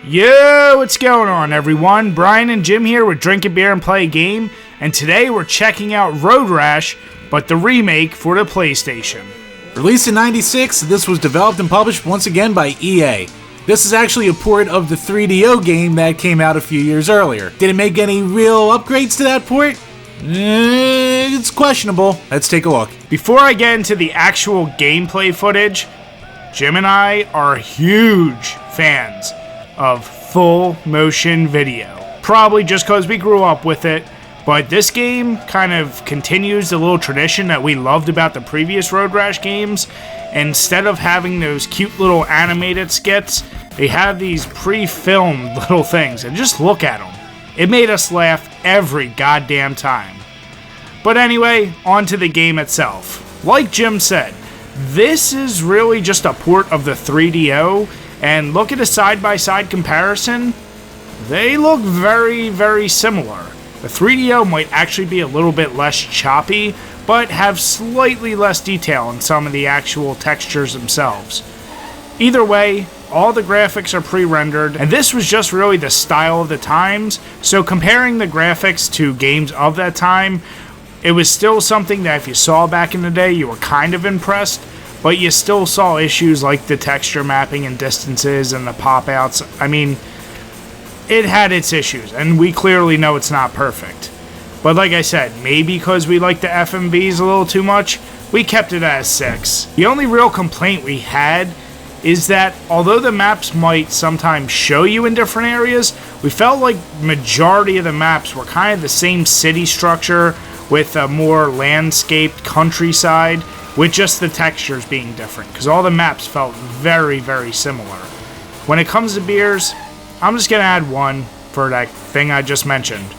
Yo, what's going on everyone? Brian and Jim here with Drink a Beer and Play a Game, and today we're checking out Road Rash, but the remake for the PlayStation. Released in '96, this was developed and published once again by EA. This is actually a port of the 3DO game that came out a few years earlier. Did it make any real upgrades to that port? It's questionable. Let's take a look. Before I get into the actual gameplay footage, Jim and I are huge fans of full motion video. Probably just because we grew up with it, but this game kind of continues the little tradition that we loved about the previous Road Rash games. Instead of having those cute little animated skits, they have these pre-filmed little things, and just look at them. It made us laugh every goddamn time. But anyway, on to the game itself. Like Jim said, this is really just a port of the 3DO, and look at a side-by-side comparison. They look very, very similar. The 3DO might actually be a little bit less choppy, but have slightly less detail in some of the actual textures themselves. Either way, all the graphics are pre-rendered, and this was just really the style of the times, so comparing the graphics to games of that time, it was still something that if you saw back in the day, you were kind of impressed, but you still saw issues like the texture mapping and distances and the pop-outs. I mean, it had its issues, and we clearly know it's not perfect. But like I said, maybe because we like the FMVs a little too much, we kept it as 6. The only real complaint we had is that although the maps might sometimes show you in different areas, we felt like majority of the maps were kind of the same city structure with a more landscaped countryside, with just the textures being different, because all the maps felt very, very similar. When it comes to beers, I'm just going to add 1 for that thing I just mentioned.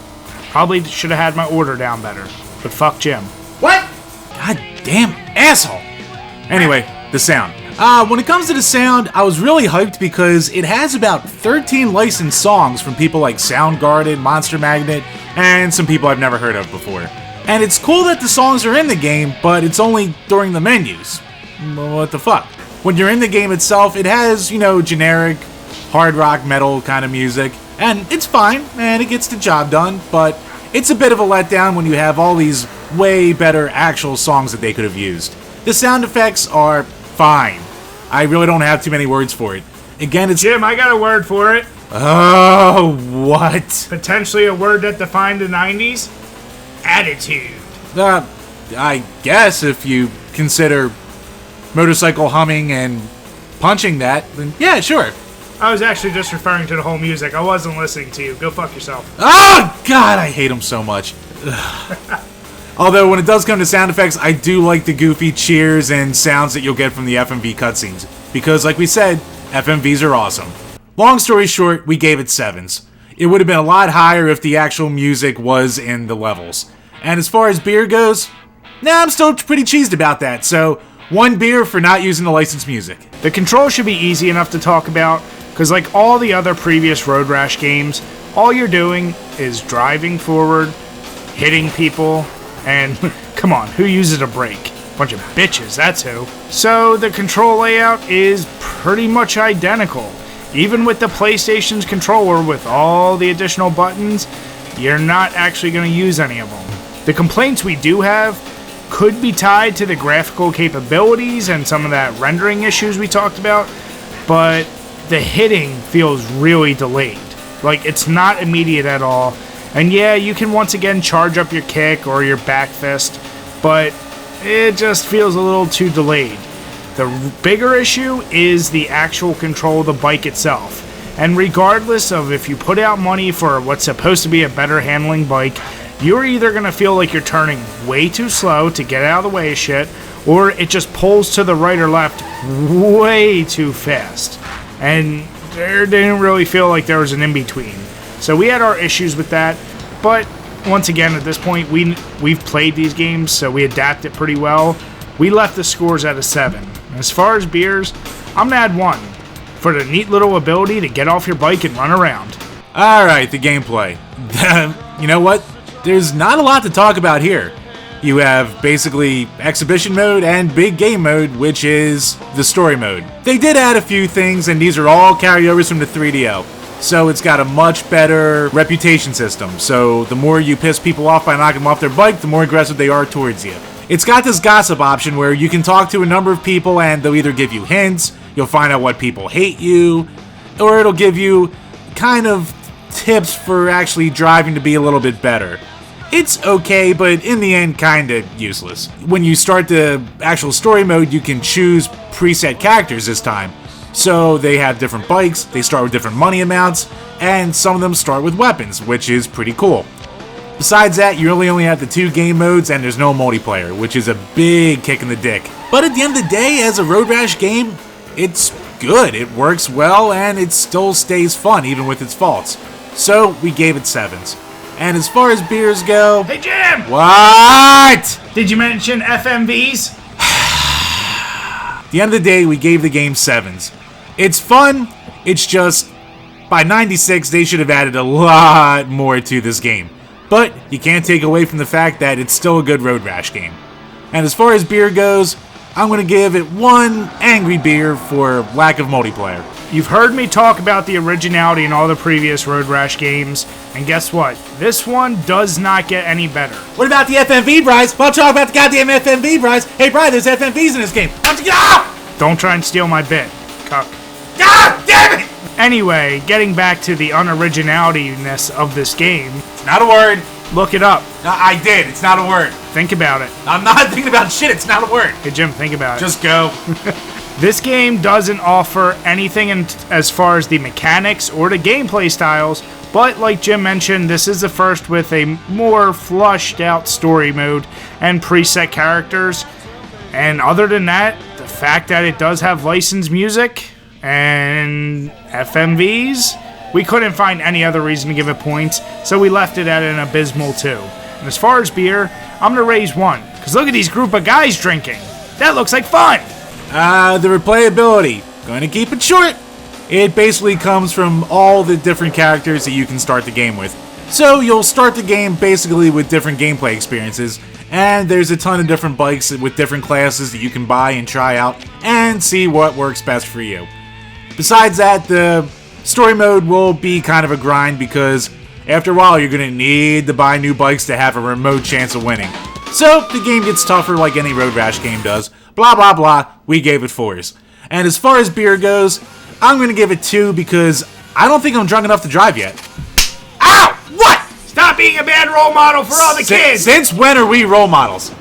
Probably should have had my order down better, but fuck Jim. What? God damn asshole. Anyway, the sound. When it comes to the sound, I was really hyped because it has about 13 licensed songs from people like Soundgarden, Monster Magnet, and some people I've never heard of before. And it's cool that the songs are in the game, but it's only during the menus. What the fuck? When you're in the game itself, it has, generic hard rock metal kind of music, and it's fine, and it gets the job done, but it's a bit of a letdown when you have all these way better actual songs that they could have used. The sound effects are fine. I really don't have too many words for it. Again, it's... Jim, I got a word for it. Oh, what? Potentially a word that defined the 90s? Attitude. I guess if you consider motorcycle humming and punching that, then yeah, sure. I was actually just referring to the whole music. I wasn't listening to you. Go fuck yourself. Oh, God, I hate them so much. Although, when it does come to sound effects, I do like the goofy cheers and sounds that you'll get from the FMV cutscenes. Because, like we said, FMVs are awesome. Long story short, we gave it 7s. It would have been a lot higher if the actual music was in the levels. And as far as beer goes, I'm still pretty cheesed about that, so 1 beer for not using the licensed music. The controls should be easy enough to talk about, because like all the other previous Road Rash games, all you're doing is driving forward, hitting people, and come on, who uses a brake? Bunch of bitches, that's who. So the control layout is pretty much identical. Even with the PlayStation's controller with all the additional buttons, you're not actually going to use any of them. The complaints we do have could be tied to the graphical capabilities and some of that rendering issues we talked about, but the hitting feels really delayed. Like, it's not immediate at all. And yeah, you can once again charge up your kick or your back fist, but it just feels a little too delayed. The bigger issue is the actual control of the bike itself. And regardless of if you put out money for what's supposed to be a better handling bike, you're either going to feel like you're turning way too slow to get out of the way of shit, or it just pulls to the right or left way too fast. And there didn't really feel like there was an in-between. So we had our issues with that, but once again, at this point, we've played these games, so we adapt it pretty well. We left the scores at a 7. As far as beers, I'm going to add 1 for the neat little ability to get off your bike and run around. Alright, the gameplay. You know what? There's not a lot to talk about here. You have basically exhibition mode and big game mode, which is the story mode. They did add a few things, and these are all carryovers from the 3DO. So it's got a much better reputation system. So the more you piss people off by knocking them off their bike, the more aggressive they are towards you. It's got this gossip option where you can talk to a number of people and they'll either give you hints, you'll find out what people hate you, or it'll give you kind of tips for actually driving to be a little bit better. It's okay, but in the end, kinda useless. When you start the actual story mode, you can choose preset characters this time. So they have different bikes, they start with different money amounts, and some of them start with weapons, which is pretty cool. Besides that, you really only have the 2 game modes and there's no multiplayer, which is a big kick in the dick. But at the end of the day, as a Road Rash game, it's good. It works well and it still stays fun even with its faults. So we gave it 7s. And as far as beers go... Hey Jim! What? Did you mention FMVs? At the end of the day, we gave the game 7s. It's fun, it's just... By 96, they should have added a lot more to this game. But you can't take away from the fact that it's still a good Road Rash game. And as far as beer goes, I'm going to give it 1 angry beer for lack of multiplayer. You've heard me talk about the originality in all the previous Road Rash games, and guess what? This one does not get any better. What about the FMV, Bryce? Well, talk about the goddamn FMV, Bryce. Hey, Bryce, there's FMVs in this game. Don't try and steal my bit, cuck. God damn it! Anyway, getting back to the unoriginalityness of this game. It's not a word. Look it up. I did. It's not a word. Think about it. I'm not thinking about shit. It's not a word. Hey, Jim, think about it. Just go. This game doesn't offer anything as far as the mechanics or the gameplay styles, but like Jim mentioned, this is the first with a more flushed out story mode and preset characters. And other than that, the fact that it does have licensed music and FMVs, we couldn't find any other reason to give it points, so we left it at an abysmal 2. And as far as beer, I'm gonna raise 1, because look at these group of guys drinking. That looks like fun! The replayability. Going to keep it short. It basically comes from all the different characters that you can start the game with. So you'll start the game basically with different gameplay experiences, and there's a ton of different bikes with different classes that you can buy and try out, and see what works best for you. Besides that, the story mode will be kind of a grind because after a while you're going to need to buy new bikes to have a remote chance of winning. So the game gets tougher like any Road Rash game does. Blah blah blah, we gave it 4s. And as far as beer goes, I'm going to give it 2 because I don't think I'm drunk enough to drive yet. Ow! What? Stop being a bad role model for all the kids! Since when are we role models?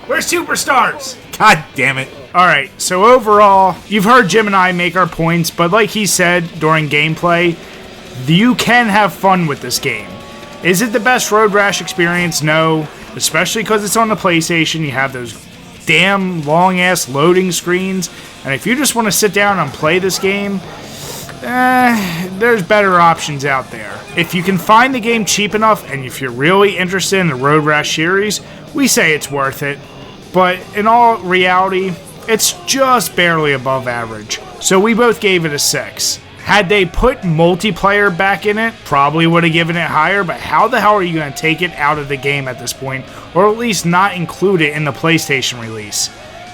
We're superstars! God damn it. Alright, so overall, you've heard Jim and I make our points, but like he said during gameplay, you can have fun with this game. Is it the best Road Rash experience? No. Especially because it's on the PlayStation, you have those damn long-ass loading screens, and if you just want to sit down and play this game, there's better options out there. If you can find the game cheap enough, and if you're really interested in the Road Rash series, we say it's worth it. But in all reality, it's just barely above average. So we both gave it a 6. Had they put multiplayer back in it, probably would have given it higher, but how the hell are you going to take it out of the game at this point, or at least not include it in the PlayStation release?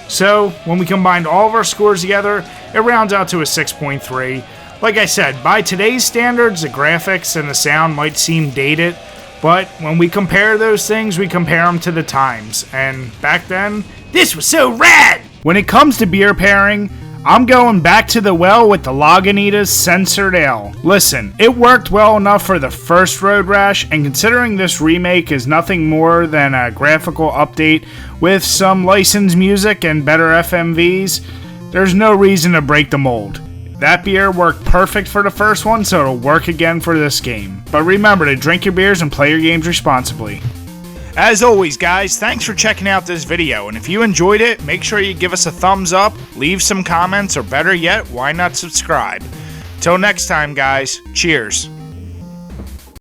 So, when we combined all of our scores together, it rounds out to a 6.3. Like I said, by today's standards, the graphics and the sound might seem dated, but when we compare those things, we compare them to the times, and back then, this was so rad! When it comes to beer pairing, I'm going back to the well with the Lagunitas Censored Ale. Listen, it worked well enough for the first Road Rash, and considering this remake is nothing more than a graphical update with some licensed music and better FMVs, there's no reason to break the mold. That beer worked perfect for the first one, so it'll work again for this game. But remember to drink your beers and play your games responsibly. As always, guys, thanks for checking out this video, and if you enjoyed it, make sure you give us a thumbs up, leave some comments, or better yet, why not subscribe? Till next time, guys, cheers.